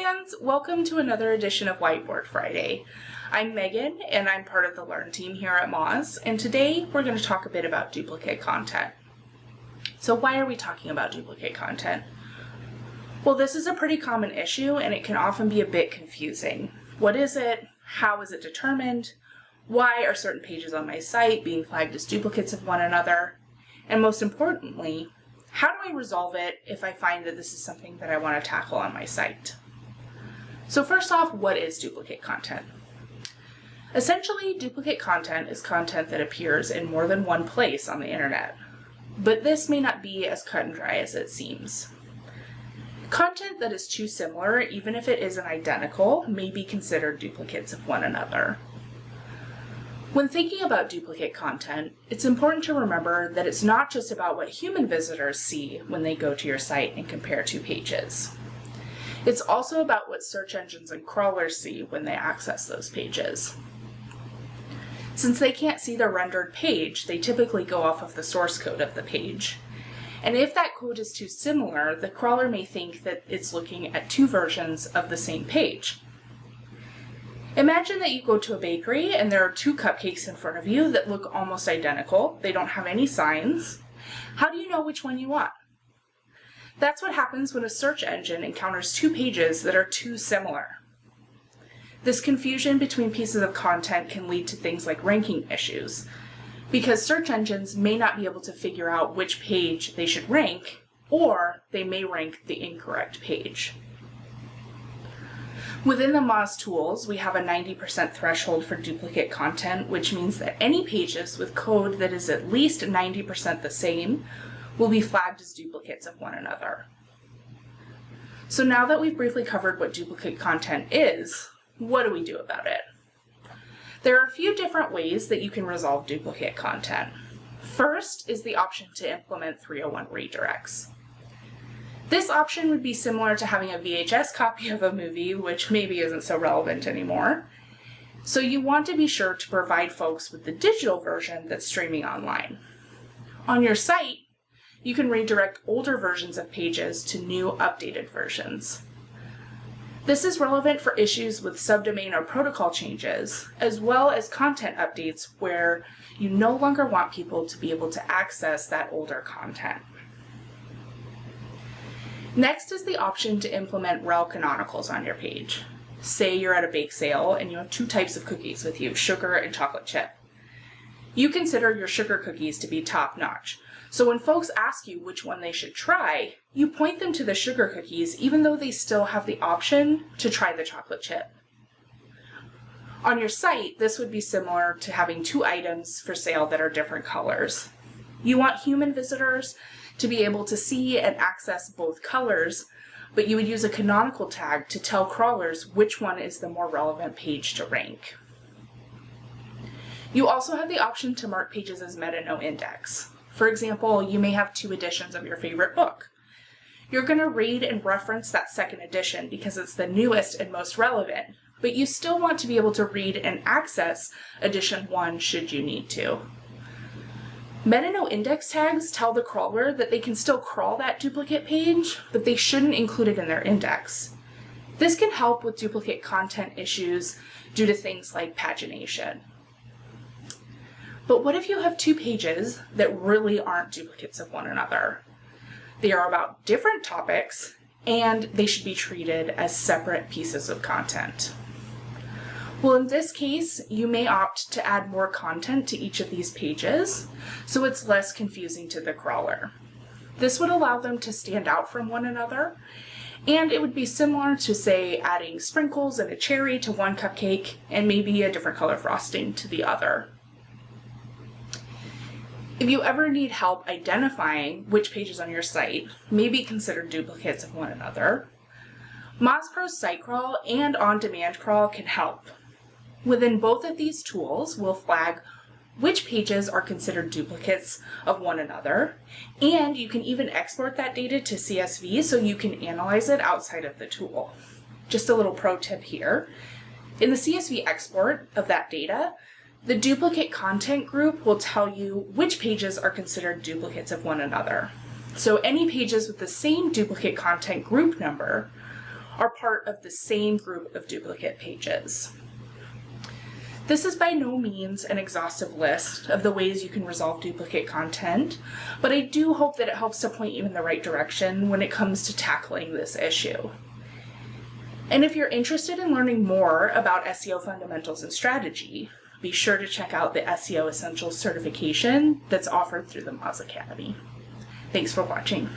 fans, welcome to another edition of Whiteboard Friday. I'm Megan and I'm part of the Learn team here at Moz, and today we're going to talk a bit about duplicate content. So why are we talking about duplicate content? Well, this is a pretty common issue and it can often be a bit confusing. What is it? How is it determined? Why are certain pages on my site being flagged as duplicates of one another? And most importantly, how do I resolve it if I find that this is something that I want to tackle on my site? So first off, what is duplicate content? Essentially, duplicate content is content that appears in more than one place on the internet. But this may not be as cut and dry as it seems. Content that is too similar, even if it isn't identical, may be considered duplicates of one another. When thinking about duplicate content, it's important to remember that it's not just about what human visitors see when they go to your site and compare two pages. It's also about what search engines and crawlers see when they access those pages. Since they can't see the rendered page, they typically go off of the source code of the page. And if that code is too similar, the crawler may think that it's looking at two versions of the same page. Imagine that you go to a bakery and there are two cupcakes in front of you that look almost identical. They don't have any signs. How do you know which one you want? That's what happens when a search engine encounters two pages that are too similar. This confusion between pieces of content can lead to things like ranking issues, because search engines may not be able to figure out which page they should rank, or they may rank the incorrect page. Within the Moz tools, we have a 90% threshold for duplicate content, which means that any pages with code that is at least 90% the same will be flagged as duplicates of one another. So now that we've briefly covered what duplicate content is, what do we do about it? There are a few different ways that you can resolve duplicate content. First is the option to implement 301 redirects. This option would be similar to having a VHS copy of a movie, which maybe isn't so relevant anymore. So you want to be sure to provide folks with the digital version that's streaming online. On your site, you can redirect older versions of pages to new updated versions. This is relevant for issues with subdomain or protocol changes, as well as content updates where you no longer want people to be able to access that older content. Next is the option to implement rel canonicals on your page. Say you're at a bake sale and you have two types of cookies with you, sugar and chocolate chip. You consider your sugar cookies to be top-notch, so when folks ask you which one they should try, you point them to the sugar cookies even though they still have the option to try the chocolate chip. On your site, this would be similar to having two items for sale that are different colors. You want human visitors to be able to see and access both colors, but you would use a canonical tag to tell crawlers which one is the more relevant page to rank. You also have the option to mark pages as Metano index. For example, you may have two editions of your favorite book. You're going to read and reference that second edition because it's the newest and most relevant, but you still want to be able to read and access edition 1 should you need to. Metano index tags tell the crawler that they can still crawl that duplicate page, but they shouldn't include it in their index. This can help with duplicate content issues due to things like pagination. But what if you have two pages that really aren't duplicates of one another? They are about different topics, and they should be treated as separate pieces of content. Well, in this case, you may opt to add more content to each of these pages, so it's less confusing to the crawler. This would allow them to stand out from one another, and it would be similar to, say, adding sprinkles and a cherry to one cupcake, and maybe a different color frosting to the other. If you ever need help identifying which pages on your site may be considered duplicates of one another, MozPro's Site Crawl and On Demand Crawl can help. Within both of these tools, we'll flag which pages are considered duplicates of one another, and you can even export that data to CSV so you can analyze it outside of the tool. Just a little pro tip here. In the CSV export of that data, the duplicate content group will tell you which pages are considered duplicates of one another. So any pages with the same duplicate content group number are part of the same group of duplicate pages. This is by no means an exhaustive list of the ways you can resolve duplicate content, but I do hope that it helps to point you in the right direction when it comes to tackling this issue. And if you're interested in learning more about SEO fundamentals and strategy, be sure to check out the SEO Essentials certification that's offered through the Moz Academy. Thanks for watching.